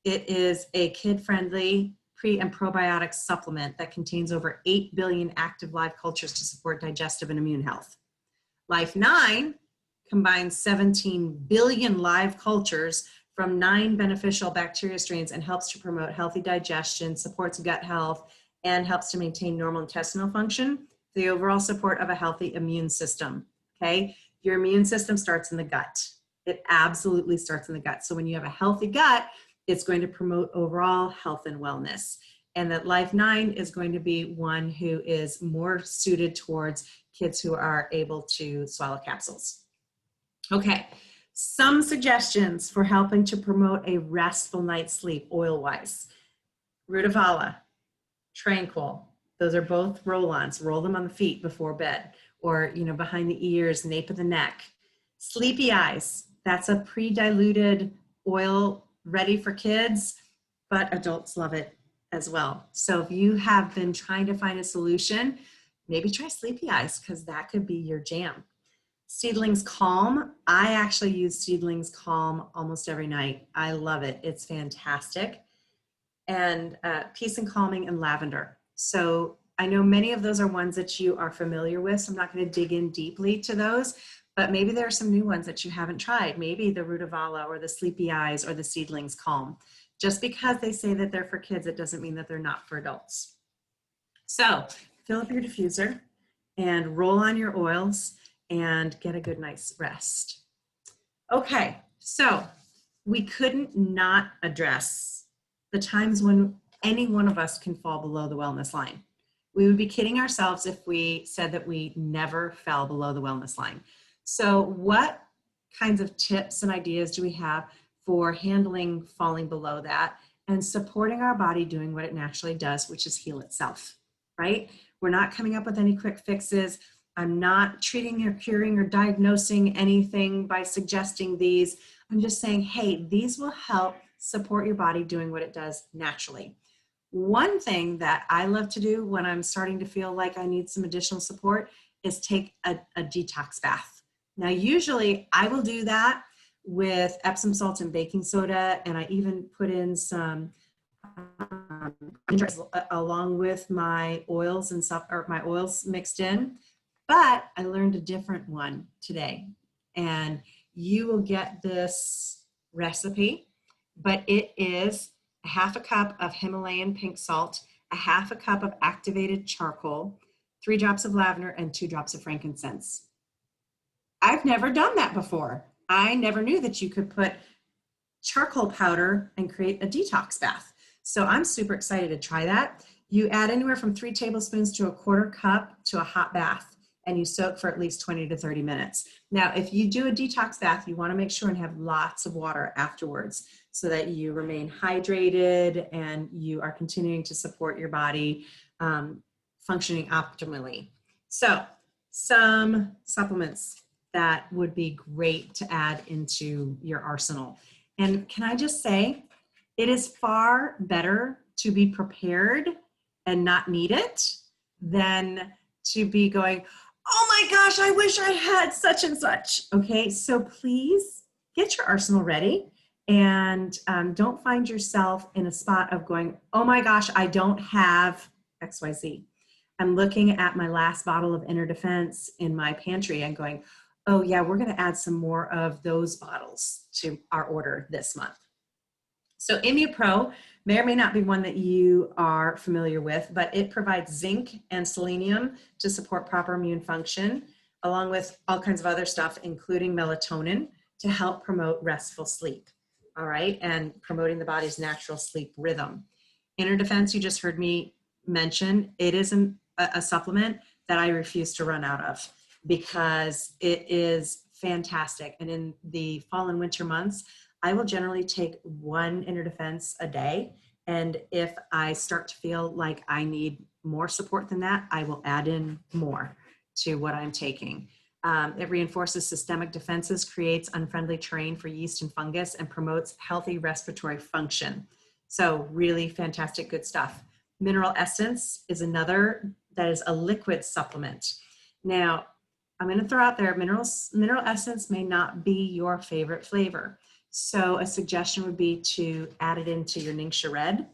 [SPEAKER 1] It is a kid-friendly pre and probiotic supplement that contains over 8 billion active live cultures to support digestive and immune health. Life 9 combines 17 billion live cultures from 9 beneficial bacteria strains and helps to promote healthy digestion, supports gut health, and helps to maintain normal intestinal function, the overall support of a healthy immune system, okay? Your immune system starts in the gut. It absolutely starts in the gut. So when you have a healthy gut, it's going to promote overall health and wellness. And that Life 9 is going to be one who is more suited towards kids who are able to swallow capsules. Okay, some suggestions for helping to promote a restful night's sleep oil-wise. Rutavala, Tranquil, those are both roll-ons. Roll them on the feet before bed, or behind the ears, nape of the neck. Sleepy Eyes, that's a pre-diluted oil ready for kids, but adults love it as well. So if you have been trying to find a solution, maybe try Sleepy Eyes, because that could be your jam. Seedlings Calm, I actually use Seedlings Calm almost every night. I love it. It's fantastic. And Peace and Calming and Lavender. So I know many of those are ones that you are familiar with, so I'm not going to dig in deeply to those, but maybe there are some new ones that you haven't tried. Maybe the Rutavala or the Sleepy Eyes or the Seedlings Calm. Just because they say that they're for kids, it doesn't mean that they're not for adults. So fill up your diffuser and roll on your oils and get a good night's rest. Okay, so we couldn't not address the times when any one of us can fall below the wellness line. We would be kidding ourselves if we said that we never fell below the wellness line. So what kinds of tips and ideas do we have for handling falling below that and supporting our body doing what it naturally does, which is heal itself, right? We're not coming up with any quick fixes. I'm not treating or curing or diagnosing anything by suggesting these. I'm just saying, hey, these will help support your body doing what it does naturally. One thing that I love to do when I'm starting to feel like I need some additional support is take a detox bath. Now, usually I will do that with Epsom salt and baking soda, and I even put in some along with my oils and stuff, or my oils mixed in. But I learned a different one today, and you will get this recipe, but it is a half a cup of Himalayan pink salt, a half a cup of activated charcoal, 3 drops of lavender, and 2 drops of frankincense. I've never done that before. I never knew that you could put charcoal powder and create a detox bath. So I'm super excited to try that. You add anywhere from 3 tablespoons to a 1/4 cup to a hot bath, and you soak for at least 20 to 30 minutes. Now, if you do a detox bath, you want to make sure and have lots of water afterwards so that you remain hydrated and you are continuing to support your body functioning optimally. So some supplements that would be great to add into your arsenal. And can I just say, it is far better to be prepared and not need it than to be going, oh my gosh, I wish I had such and such. Okay, so please get your arsenal ready and don't find yourself in a spot of going, oh my gosh, I don't have XYZ. I'm looking at my last bottle of Inner Defense in my pantry and going, oh yeah, we're gonna add some more of those bottles to our order this month. So ImmuPro may or may not be one that you are familiar with, but it provides zinc and selenium to support proper immune function, along with all kinds of other stuff, including melatonin, to help promote restful sleep, all right, and promoting the body's natural sleep rhythm. Inner Defense, you just heard me mention, it is a supplement that I refuse to run out of because it is fantastic. And in the fall and winter months, I will generally take 1 Inner Defense a day. And if I start to feel like I need more support than that, I will add in more to what I'm taking. It reinforces systemic defenses, creates unfriendly terrain for yeast and fungus, and promotes healthy respiratory function. So really fantastic, good stuff. Mineral Essence is another that is a liquid supplement. Now, I'm going to throw out there, Mineral Essence may not be your favorite flavor. So a suggestion would be to add it into your Ningxia Red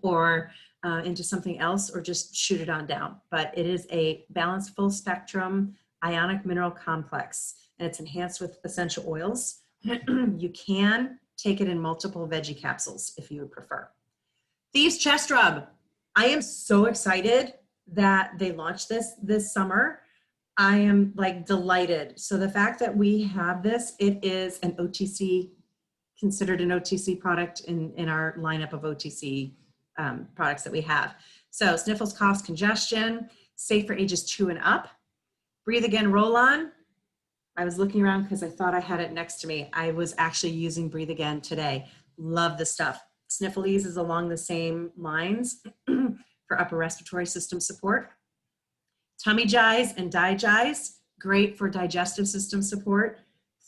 [SPEAKER 1] or into something else, or just shoot it on down. But it is a balanced full spectrum ionic mineral complex, and it's enhanced with essential oils. You can take it in multiple veggie capsules if you would prefer. Thieves Chest Rub. I am so excited that they launched this summer. I am like delighted. So the fact that we have this, it is an OTC, considered an OTC product in our lineup of OTC products that we have. So sniffles, coughs, congestion, safe for ages 2 and up. Breathe Again Roll-On. I was looking around because I thought I had it next to me. I was actually using Breathe Again today. Love the stuff. Sniffle Ease is along the same lines for upper respiratory system support. Tummy Jize and Digize, great for digestive system support.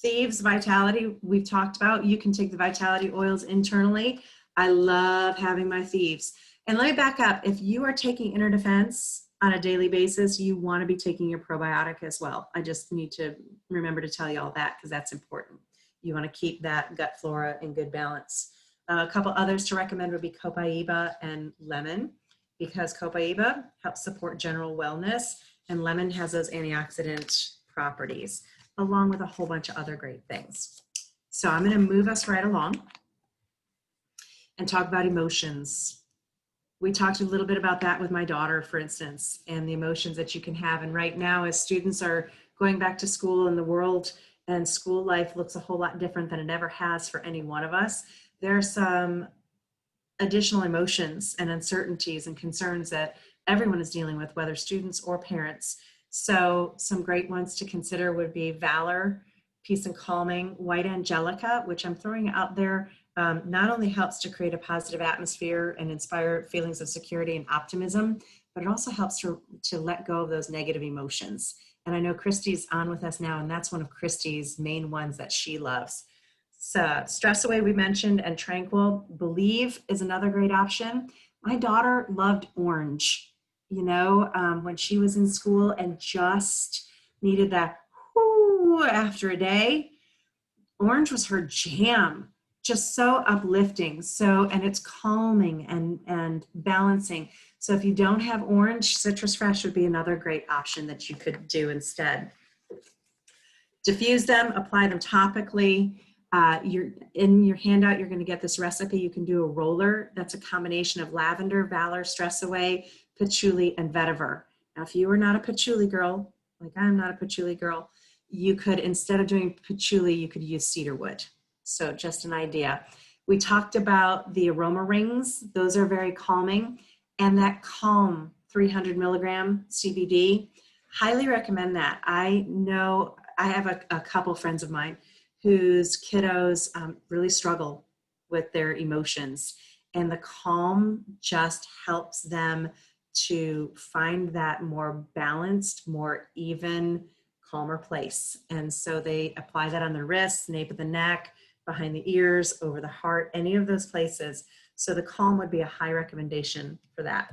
[SPEAKER 1] Thieves Vitality, we've talked about. You can take the Vitality oils internally. I love having my Thieves. And let me back up. If you are taking Inner Defense on a daily basis, you want to be taking your probiotic as well. I just need to remember to tell you all that because that's important. You want to keep that gut flora in good balance. A couple others to recommend would be Copaiba and Lemon, because Copaiba helps support general wellness and lemon has those antioxidant properties, along with a whole bunch of other great things. So I'm going to move us right along and talk about emotions. We talked a little bit about that with my daughter, for instance, and the emotions that you can have. And right now, as students are going back to school and the world and school life looks a whole lot different than it ever has for any one of us, there are some additional emotions and uncertainties and concerns that everyone is dealing with, whether students or parents. So some great ones to consider would be Valor, Peace and Calming, White Angelica, which I'm throwing out there, not only helps to create a positive atmosphere and inspire feelings of security and optimism, but it also helps to let go of those negative emotions. And I know Christy's on with us now, and that's one of Christy's main ones that she loves. So Stress Away we mentioned, and Tranquil. Believe is another great option. My daughter loved orange, you know, when she was in school and just needed that whoo after a day. Orange was her jam, just so uplifting. So, and it's calming and balancing. So if you don't have orange, Citrus Fresh would be another great option that you could do instead. Diffuse them, apply them topically. In your handout, you're going to get this recipe. You can do a roller. That's a combination of lavender, Valor, Stress Away, patchouli, and vetiver. Now, if you are not a patchouli girl, like I'm not a patchouli girl, you could, instead of doing patchouli, you could use cedarwood. So just an idea. We talked about the aroma rings. Those are very calming. And that Calm 300 milligram CBD, highly recommend that. I know I have a couple friends of mine whose kiddos really struggle with their emotions, and the Calm just helps them to find that more balanced, more even, calmer place. And so they apply that on the wrists, nape of the neck, behind the ears, over the heart, any of those places. So the Calm would be a high recommendation for that.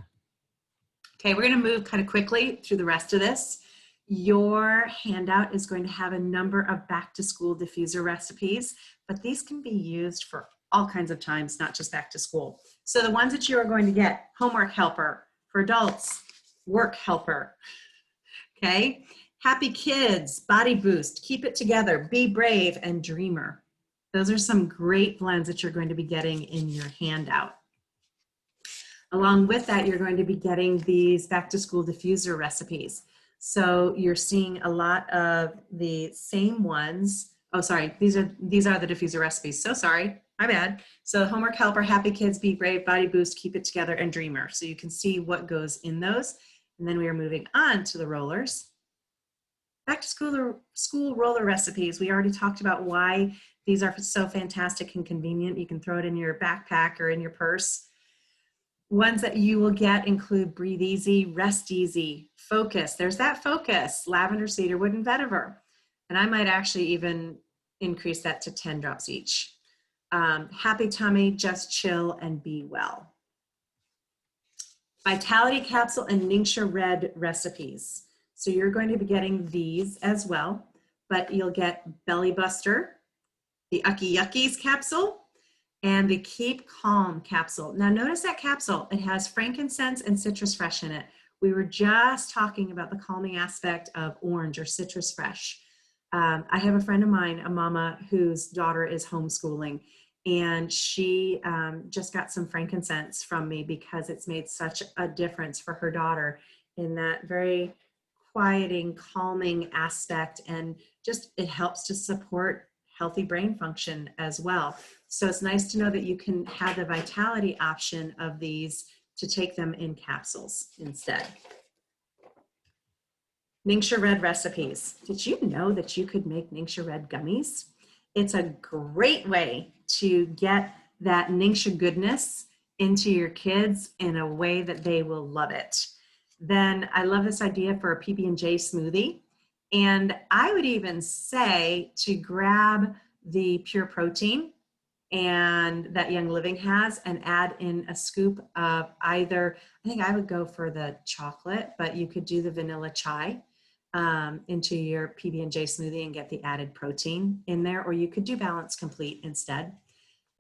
[SPEAKER 1] Okay, we're going to move kind of quickly through the rest of this. Your handout is going to have a number of back to school diffuser recipes, but these can be used for all kinds of times, not just back to school. So the ones that you are going to get: homework helper for adults, work helper, okay? Happy Kids, Body Boost, Keep It Together, Be Brave, and Dreamer. Those are some great blends that you're going to be getting in your handout. Along with that, you're going to be getting these back to school diffuser recipes. So you're seeing a lot of the same ones. Oh, sorry, these are the diffuser recipes. So sorry, my bad. So homework helper, Happy Kids, Be Brave, Body Boost, Keep It Together, and Dreamer. So you can see what goes in those. And then we are moving on to the rollers. Back to school roller recipes. We already talked about why these are so fantastic and convenient. You can throw it in your backpack or in your purse. Ones that you will get include Breathe Easy, Rest Easy, Focus. There's that Focus, lavender, cedarwood, and vetiver. And I might actually even increase that to 10 drops each. Happy Tummy, Just Chill, and Be Well. Vitality Capsule and Ningxia Red recipes. So you're going to be getting these as well, but you'll get Belly Buster, the Ucky Yuckies capsule, and the Keep Calm capsule. Now notice that capsule, it has frankincense and citrus fresh in it. We were just talking about the calming aspect of orange or citrus fresh. I have a friend of mine, a mama whose daughter is homeschooling, and she just got some frankincense from me because it's made such a difference for her daughter in that very quieting, calming aspect, and just it helps to support healthy brain function as well. So it's nice to know that you can have the vitality option of these to take them in capsules instead. Ningxia Red recipes. Did you know that you could make Ningxia Red gummies? It's a great way to get that Ningxia goodness into your kids in a way that they will love it. Then I love this idea for a PB&J smoothie. And I would even say to grab the pure protein and that Young Living has and add in a scoop of either, I think I would go for the chocolate, but you could do the vanilla chai into your PB&J smoothie and get the added protein in there, or you could do Balance Complete instead.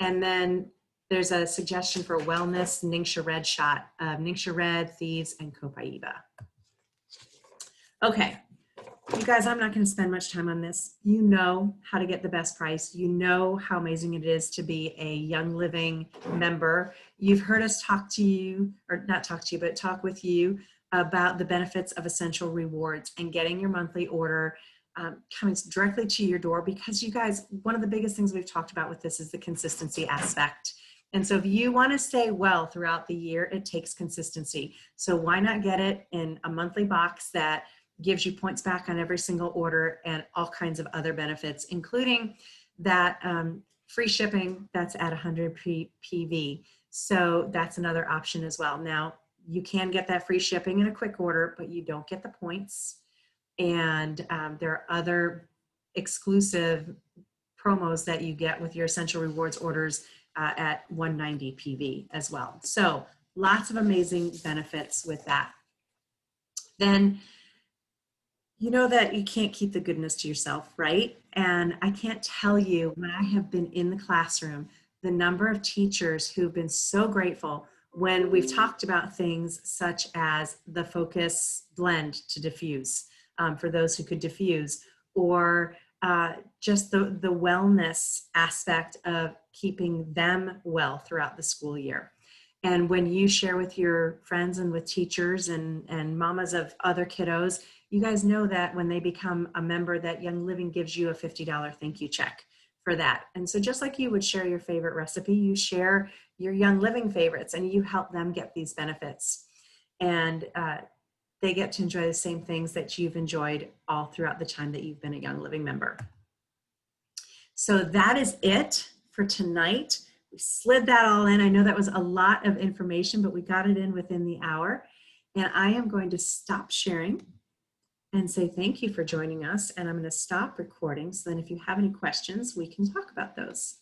[SPEAKER 1] And then there's a suggestion for wellness Ningxia Red shot of Ningxia Red, Thieves, and Copaiba. Okay, you guys, I'm not going to spend much time on this. You know how to get the best price. You know how amazing it is to be a Young Living member. You've heard us talk to you, or not talk to you, but talk with you about the benefits of Essential Rewards and getting your monthly order coming directly to your door, because you guys, one of the biggest things we've talked about with this is the consistency aspect. And so if you want to stay well throughout the year, it takes consistency. So why not get it in a monthly box that gives you points back on every single order and all kinds of other benefits, including that free shipping that's at 100 PV. So that's another option as well. Now, you can get that free shipping in a quick order, but you don't get the points. And there are other exclusive promos that you get with your Essential Rewards orders at 190 PV as well. So lots of amazing benefits with that. Then you know that you can't keep the goodness to yourself, right? And I can't tell you, when I have been in the classroom, the number of teachers who've been so grateful when we've talked about things such as the focus blend to diffuse, for those who could diffuse, or just the wellness aspect of keeping them well throughout the school year. And when you share with your friends and with teachers and mamas of other kiddos, you guys know that when they become a member, that Young Living gives you a $50 thank you check for that. And so just like you would share your favorite recipe, you share your Young Living favorites and you help them get these benefits. And they get to enjoy the same things that you've enjoyed all throughout the time that you've been a Young Living member. So that is it for tonight. We slid that all in. I know that was a lot of information, but we got it in within the hour. And I am going to stop sharing and say thank you for joining us. And I'm going to stop recording so then if you have any questions, we can talk about those.